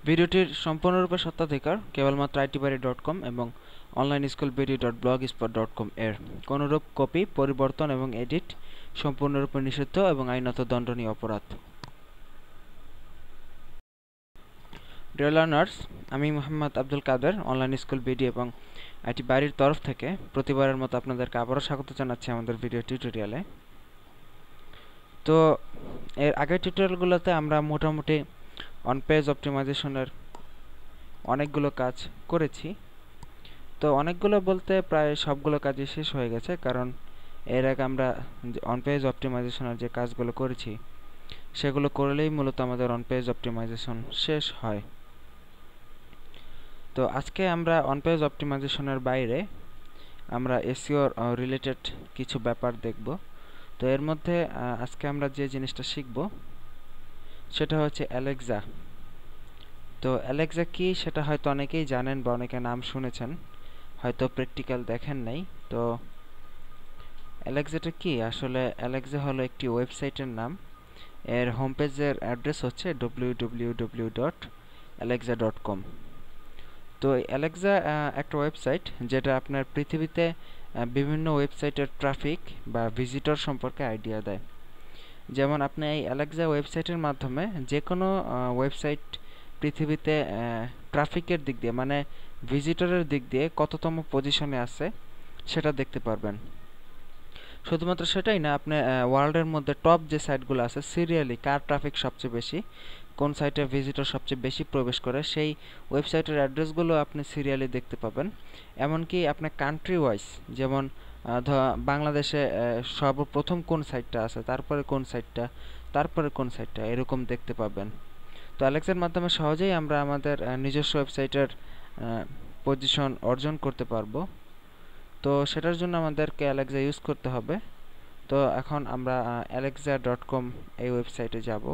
ভিডিওটির সম্পূর্ণরূপে সত্যাধিকার কেবলমাত্র itbari.com এবং onlineschoolbidi.blogspot.com এর। কোনরূপ কপি, পরিবর্তন এবং এডিট সম্পূর্ণরূপে নিষিদ্ধ এবং আইনত দণ্ডনীয় অপরাধ। ডিয়ার লার্নার্স, আমি মোহাম্মদ আব্দুল কাদের অনলাইন স্কুল বিডি এবং itbariর তরফ থেকে প্রতিবারের মতো আপনাদেরকে আবারও স্বাগত জানাচ্ছি আমাদের ভিডিও টিউটোরিয়ালে। তো এর আগের টিউটোরিয়ালগুলোতে আমরা মোটামুটি অন পেজ অপটিমাইজেশনের অনেকগুলো কাজ করেছি। তো অনেকগুলো বলতে প্রায় সবগুলো কাজই শেষ হয়ে গেছে, কারণ এর আগে আমরা অন পেজ অপটিমাইজেশনের যে কাজগুলো করেছি সেগুলো করলেই মূলত আমাদের অন পেজ অপটিমাইজেশন শেষ হয়। তো আজকে আমরা অন পেজ অপটিমাইজেশনের বাইরে আমরা এসইও রিলেটেড কিছু ব্যাপার দেখব। তো এর মধ্যে আজকে আমরা যে জিনিসটা শিখব সেটা হচ্ছে অ্যালেক্সা। তো অ্যালেক্সা কি সেটা হয়তো অনেকেই জানেন বা অনেকে নাম শুনেছেন, হয়তো প্র্যাকটিক্যাল দেখেন নাই। তো অ্যালেক্সাটা কি? আসলে অ্যালেক্সা হলো একটি ওয়েবসাইটের নাম। এর হোম পেজের অ্যাড্রেস হচ্ছে www.alexa.com। তো অ্যালেক্সা একটা ওয়েবসাইট যেটা আপনার পৃথিবীতে বিভিন্ন ওয়েবসাইটের ট্রাফিক বা ভিজিটর সম্পর্কে আইডিয়া দেয়। যেমন আপনি এই অ্যালেক্সা ওয়েবসাইটের মাধ্যমে যে কোনো ওয়েবসাইট পৃথিবীতে ট্রাফিকের দিক দিয়ে, মানে ভিজিটরের দিক দিয়ে কততম পজিশনে আছে সেটা দেখতে পারবেন। শুধুমাত্র সেটাই না, আপনি ওয়ার্ল্ডের মধ্যে টপ যে সাইটগুলো আছে সিরিয়ালি কার ট্রাফিক সবচেয়ে বেশি, কোন সাইটে ভিজিটর সবচেয়ে বেশি প্রবেশ করে, সেই ওয়েবসাইটের অ্যাড্রেসগুলো আপনি সিরিয়ালি দেখতে পাবেন। এমনকি আপনি কান্ট্রি ওয়াইজ, যেমন বাংলাদেশে সর্বপ্রথম কোন সাইটটা আছে, তারপরে কোন সাইটটা, তারপরে কোন সাইটটা, এরকম দেখতে পাবেন। তো অ্যালেক্সার মাধ্যমে সহজেই আমরা আমাদের নিজস্ব ওয়েবসাইটের পজিশন অর্জন করতে পারবো। তো সেটার জন্য আমাদেরকে অ্যালেক্সা ইউজ করতে হবে। তো এখন আমরা alexa.com এই ওয়েবসাইটে যাব।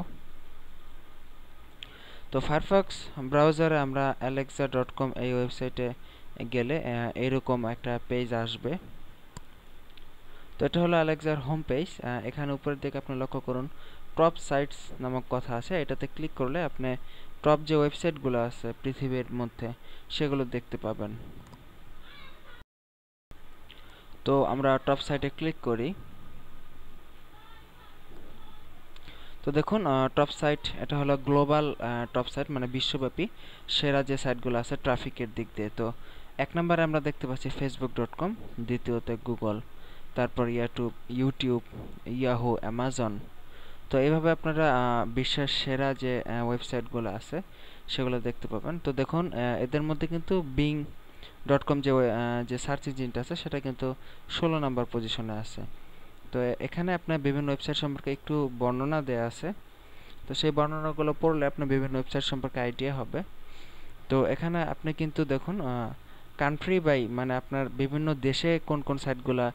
তো ফায়ারফক্স ব্রাউজারে আমরা alexa.com এই ওয়েবসাইটে গেলে এরকম একটা পেজ আসবে। তো এটা হলো অ্যালেক্সার হোম পেজ। এখানে উপরের দিকে আপনি লক্ষ্য করুন টপ সাইটস নামক কথা আছে, এটাতে ক্লিক করলে আপনি টপ যে ওয়েবসাইটগুলো আছে পৃথিবীর মধ্যে সেগুলো দেখতে পাবেন। তো আমরা টপ সাইটে ক্লিক করি। তো দেখুন টপ সাইট, এটা হলো গ্লোবাল টপ সাইট, মানে বিশ্বব্যাপী সেরা যে সাইটগুলো আছে ট্রাফিকের দিক দিয়ে। তো এক নম্বরে আমরা দেখতে পাচ্ছি facebook.com, দ্বিতীয়তে গুগল, তারপর ইউটিউব, ইয়াহু, অ্যামাজন। তো এইভাবে আপনারা বিশ্বের সেরা যে ওয়েবসাইটগুলো আছে সেগুলো দেখতে পাবেন। তো দেখুন এদের মধ্যে কিন্তু bing.com যে সার্চ ইঞ্জিনটা আছে সেটা কিন্তু 16 নম্বর পজিশনে আছে। তো এখানে আপনার বিভিন্ন ওয়েবসাইট সম্পর্কে একটু বর্ণনা দেয়া আছে। তো সেই বর্ণনাগুলো পড়লে আপনার বিভিন্ন ওয়েবসাইট সম্পর্কে আইডিয়া হবে। তো এখানে আপনি কিন্তু দেখুন কান্ট্রি বাই, মানে আপনার বিভিন্ন দেশে কোন কোন সাইটগুলো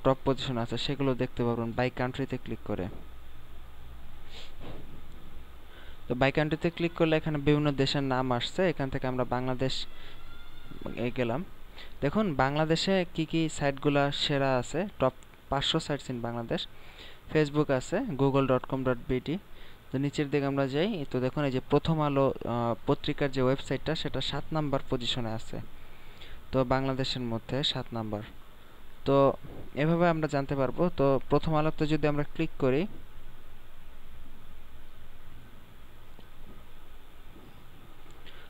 টপ পজিশন আছে সেগুলো দেখতে পারবেন বাই কান্ট্রিতে ক্লিক করে। তো বাই কান্ট্রিতে ক্লিক করলে এখানে বিভিন্ন দেশের নাম আসছে, এখান থেকে আমরা বাংলাদেশ গেলাম। দেখুন বাংলাদেশে কি কি সাইটগুলো সেরা আছে, top 500 sites in Bangladesh. Facebook আছে google.com.bd। তো নিচের দিকে আমরা যাই, তো দেখুন এই যে প্রথম আলো পত্রিকার যে ওয়েবসাইটটা সেটা 7 নাম্বার পজিশনে আছে, তো বাংলাদেশের মধ্যে 7 নাম্বার। তো এভাবে আমরা জানতে পারবো। তো প্রথম আলোতে যদি আমরা ক্লিক করি,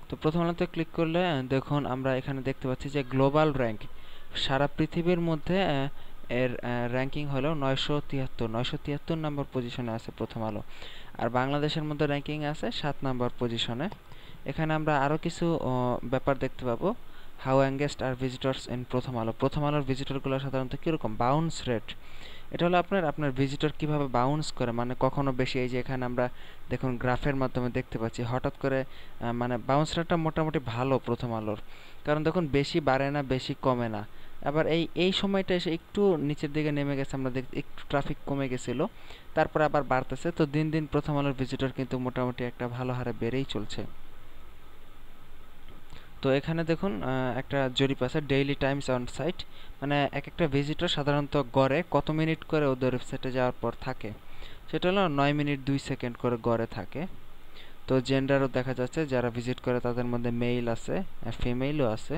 তো প্রথম আলোতে ক্লিক করলে দেখুন আমরা এখানে দেখতে পাচ্ছি যে গ্লোবাল র্যাঙ্ক সারা পৃথিবীর মধ্যে এর র্যাঙ্কিং হলো 973 নম্বর পজিশনে আছে প্রথম আলো। আর বাংলাদেশের মধ্যে র্যাঙ্কিং আছে 7 নম্বর পজিশনে। এখানে আমরা আরও কিছু ব্যাপার দেখতে পাবো। How engaged are visitors in Prothom Alo. প্রথম আলোর ভিজিটরগুলো সাধারণত কীরকম, বাউন্স রেট, এটা হলো আপনার ভিজিটর কিভাবে বাউন্স করে, মানে কখনো বেশি, এই যে এখানে আমরা দেখুন গ্রাফের মাধ্যমে দেখতে পাচ্ছি হঠাৎ করে মানে বাউন্স রেটটা মোটামুটি ভালো প্রথম আলোর, কারণ দেখুন বেশি বাড়ে না বেশি কমে না। আবার এই সময়টা এসে একটু নিচের দিকে নেমে গেছে, আমরা একটু ট্রাফিক কমে গেছিল, তারপরে আবার বাড়তেছে। তো দিন দিন প্রথম আলোর ভিজিটর কিন্তু মোটামুটি একটা ভালো হারে বেড়েই চলছে। তো এখানে দেখুন একটা জরিপ আছে ডেইলি টাইমস অন সাইট, মানে এক একটা ভিজিটর সাধারণত গড়ে কত মিনিট করে ওদের ওয়েবসাইটে যাওয়ার পর থাকে, সেটা হলো 9 মিনিট 2 সেকেন্ড করে গড়ে থাকে। তো জেন্ডারও দেখা যাচ্ছে, যারা ভিজিট করে তাদের মধ্যে মেল আছে, ফিমেলও আছে।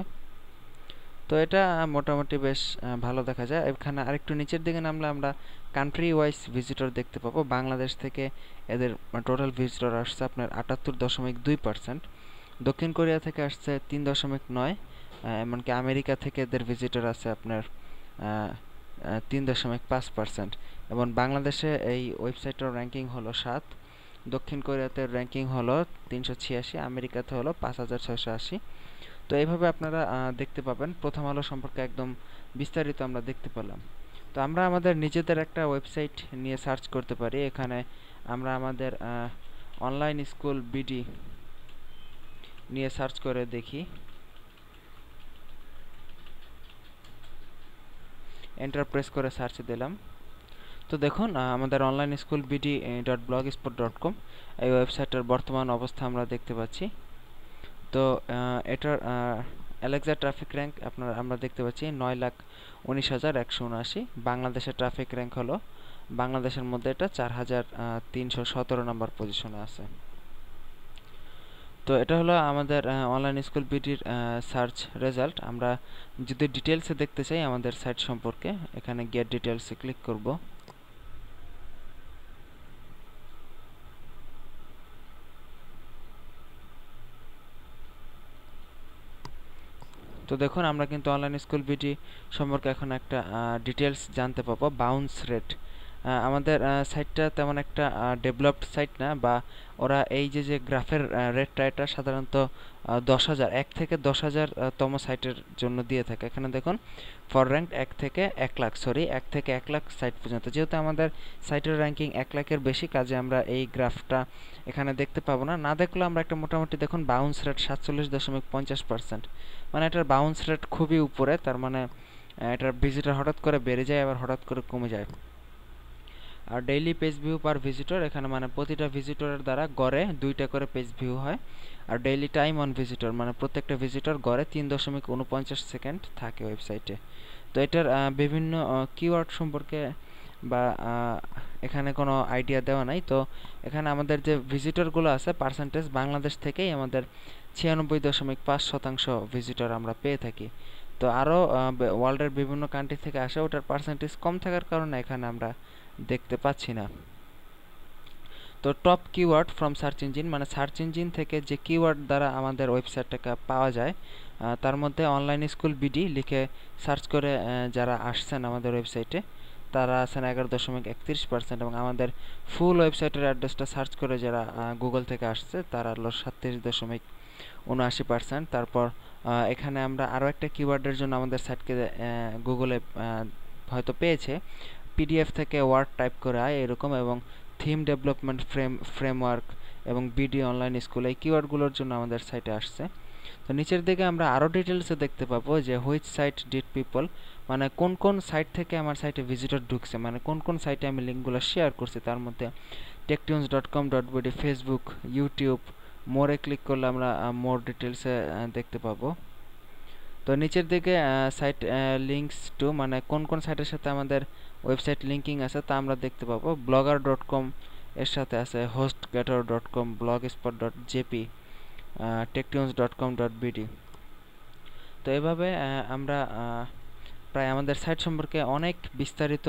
তো এটা মোটামুটি বেশ ভালো দেখা যায়। এখানে আরেকটু নিচের দিকে নামলে আমরা কান্ট্রি ওয়াইজ ভিজিটর দেখতে পাবো। বাংলাদেশ থেকে এদের টোটাল ভিজিটর আসছে আপনার ৭৮.২%, দক্ষিণ কোরিয়া থেকে আসছে ৩.৯, এমনকি আমেরিকা থেকে এদের ভিজিটর আছে আপনার ৩.৫%। এবং বাংলাদেশে এই ওয়েবসাইটের র্যাঙ্কিং হলো ৭, দক্ষিণ কোরিয়াতে র্যাঙ্কিং হলো ৩৮৬, আমেরিকাতে হলো ৫,৬৮০। তো এইভাবে আপনারা দেখতে পাবেন। প্রথম আলো সম্পর্কে একদম বিস্তারিত আমরা দেখতে পেলাম। তো আমরা আমাদের নিজেদের একটা ওয়েবসাইট নিয়ে সার্চ করতে পারি। এখানে আমরা আমাদের অনলাইন স্কুল বিডি নিয়ে সার্চ করে দেখি। এন্টার প্রেস করে সার্চ দিলাম। তো দেখুন আমাদের অনলাইন স্কুল বিডি .blogspot.com এই ওয়েবসাইটের বর্তমান অবস্থা আমরা দেখতে পাচ্ছি। তো এটার অ্যালেক্সা ট্রাফিক র্যাঙ্ক আমরা দেখতে পাচ্ছি ৯,১৯,১৭৯। বাংলাদেশের ট্রাফিক র্যাঙ্ক হলো, বাংলাদেশের মধ্যে এটা ৪,৩১৭ নম্বর পজিশনে আছে। তো এটা হলো আমাদের অনলাইন স্কুল বিডির সার্চ রেজাল্ট। আমরা যদি ডিটেলসে দেখতে চাই আমাদের সাইট সম্পর্কে, এখানে গেট ডিটেলসে ক্লিক করব। তো দেখুন আমরা কিন্তু অনলাইন স্কুল বিডি সম্পর্কে এখন একটা ডিটেলস জানতে পাবো। বাউন্স রেট, আমাদের সাইটটা তেমন একটা ডেভেলপড সাইট না, বা ওরা এই যে গ্রাফের রেটটা এটা সাধারণত ১০,০০০ ১ থেকে ১০,০০০ তম সাইটের জন্য দিয়ে থাকে। এখানে দেখুন ফর র্যাঙ্ক ১ থেকে ১ লাখ সাইট পর্যন্ত। যেহেতু আমাদের সাইটের র্যাঙ্কিং ১ লাখের বেশি, কাজে আমরা এই গ্রাফটা এখানে দেখতে পাবো না। না দেখলেও আমরা একটা মোটামুটি দেখুন বাউন্স রেট ৪৭.৫০%, মানে এটার বাউন্স রেট খুবই উপরে। তার মানে এটার ভিজিটর হঠাৎ করে বেড়ে যায়, আবার হঠাৎ করে কমে যায়। আর ডেইলি পেজ ভিউ পার ভিজিটর, এখানে মানে প্রতিটা ভিজিটরের দ্বারা গড়ে ২টা করে পেজ ভিউ হয়। আর ডেইলি টাইম অন ভিজিটর, মানে প্রত্যেকটা ভিজিটর গড়ে ৩.৪৯ সেকেন্ড থাকে ওয়েবসাইটে। তো এটার বিভিন্ন কিওয়ার্ড সম্পর্কে বা এখানে কোনো আইডিয়া দেওয়া নাই। তো এখানে আমাদের যে ভিজিটরগুলো আছে পার্সেন্টেজ, বাংলাদেশ থেকেই আমাদের ৯৬.৫% ভিজিটর আমরা পেয়ে থাকি। তো আরও ওয়ার্ল্ডের বিভিন্ন কান্ট্রি থেকে আসে, ওটার পার্সেন্টেজ কম থাকার কারণে এখানে আমরা দেখতে পাচ্ছি না। তো top keyword from search engine, মানে সার্চ ইঞ্জিন থেকে যে কিওয়ার্ড দ্বারা আমাদের ওয়েবসাইটটাকে পাওয়া যায়, তার মধ্যে অনলাইন স্কুল বিডি লিখে সার্চ করে যারা আসছেন আমাদের ওয়েবসাইটে তারা আছেন ১১.৩১%, এবং আমাদের ফুল ওয়েবসাইটের অ্যাড্রেসটা সার্চ করে যারা গুগল থেকে আসছে তারা হলো ৩৭.৭৯%। তারপর এখানে আমরা আরও একটা কিওয়ার্ডের জন্য আমাদের সাইটকে গুগলে হয়তো পেয়েছে, পিডিএফ থেকে ওয়ার্ড টাইপ করে আয় এরকম, এবং থিম ডেভেলপমেন্ট ফ্রেমওয়ার্ক এবং বিডি অনলাইন স্কুল, এই কিওয়ার্ডগুলোর জন্য আমাদের সাইটে আসছে। তো নিচের দিকে আমরা আরও ডিটেলসে দেখতে পাবো যে হুইচ সাইট ডিড পিপল, মানে কোন কোন সাইট থেকে আমার সাইটে ভিজিটর ঢুকছে, মানে কোন কোন সাইটে আমি লিঙ্কগুলো শেয়ার করছি। তার মধ্যে techtunes.com.bd, ফেসবুক, ইউটিউব, মোরে ক্লিক করলে আমরা মোর ডিটেলসে দেখতে পাবো। তো নিচের দিকে সাইট লিঙ্কস টু, মানে কোন কোন সাইটের সাথে আমাদের ওয়েবসাইট লিঙ্কিং আছে তা আমরা দেখতে পাবো। blogger.com এর সাথে আছে hostgator.com, blogspot.jp, techtunes.com.bd। তো এভাবে আমরা প্রায় আমাদের সাইট সম্পর্কে অনেক বিস্তারিত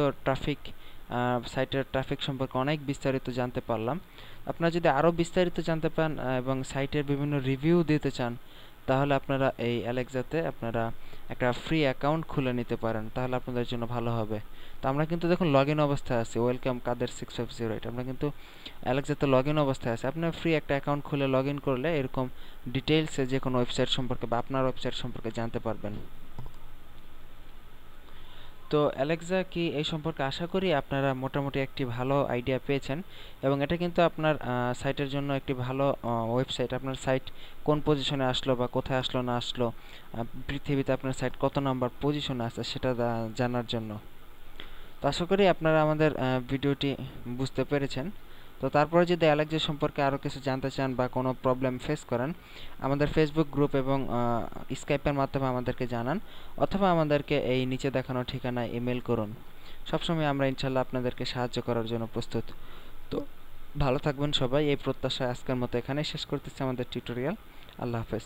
সাইটের ট্রাফিক সম্পর্কে অনেক বিস্তারিত জানতে পারলাম। আপনারা যদি আরও বিস্তারিত জানতে পান এবং সাইটের বিভিন্ন রিভিউ দিতে চান, তাহলে আপনারা এই অ্যালেক্সাতে আপনারা একটা ফ্রি অ্যাকাউন্ট খুলে নিতে পারেন, তাহলে আপনাদের জন্য ভালো হবে। তো আমরা কিন্তু দেখুন লগ ইন অবস্থায় আছি, ওয়েলকাম কাদের 650, আমরা কিন্তু অ্যালেক্সাতে লগ ইন অবস্থায় আছে। আপনি ফ্রি একটা অ্যাকাউন্ট খুলে লগ ইন করলে এরকম ডিটেলসে যে কোনো ওয়েবসাইট সম্পর্কে বা আপনার ওয়েবসাইট সম্পর্কে জানতে পারবেন। তো অ্যালেক্সা কি এই সম্পর্কে আশা করি আপনারা মোটামুটি একটি ভালো আইডিয়া পেয়েছেন, এবং এটা কিন্তু আপনার সাইটের জন্য একটি ভালো ওয়েবসাইট। আপনার সাইট কোন পজিশনে আসলো বা কোথায় আসলো না আসলো, পৃথিবীতে আপনার সাইট কত নাম্বার পজিশনে আছে সেটা জানার জন্য। তো আশা করি আপনারা আমাদের ভিডিওটি বুঝতে পেরেছেন। তো তারপরে যদি অ্যালেক্সা সম্পর্কে আরও কিছু জানতে চান বা কোনো প্রবলেম ফেস করেন, আমাদের ফেসবুক গ্রুপ এবং স্কাইপের মাধ্যমে আমাদেরকে জানান, অথবা আমাদেরকে এই নিচে দেখানো ঠিকানায় ইমেল করুন। সবসময় আমরা ইনশাল্লাহ আপনাদেরকে সাহায্য করার জন্য প্রস্তুত। তো ভালো থাকবেন সবাই, এই প্রত্যাশায় আজকের মতো এখানেই শেষ করতেছি আমাদের টিউটোরিয়াল। আল্লাহ হাফেজ।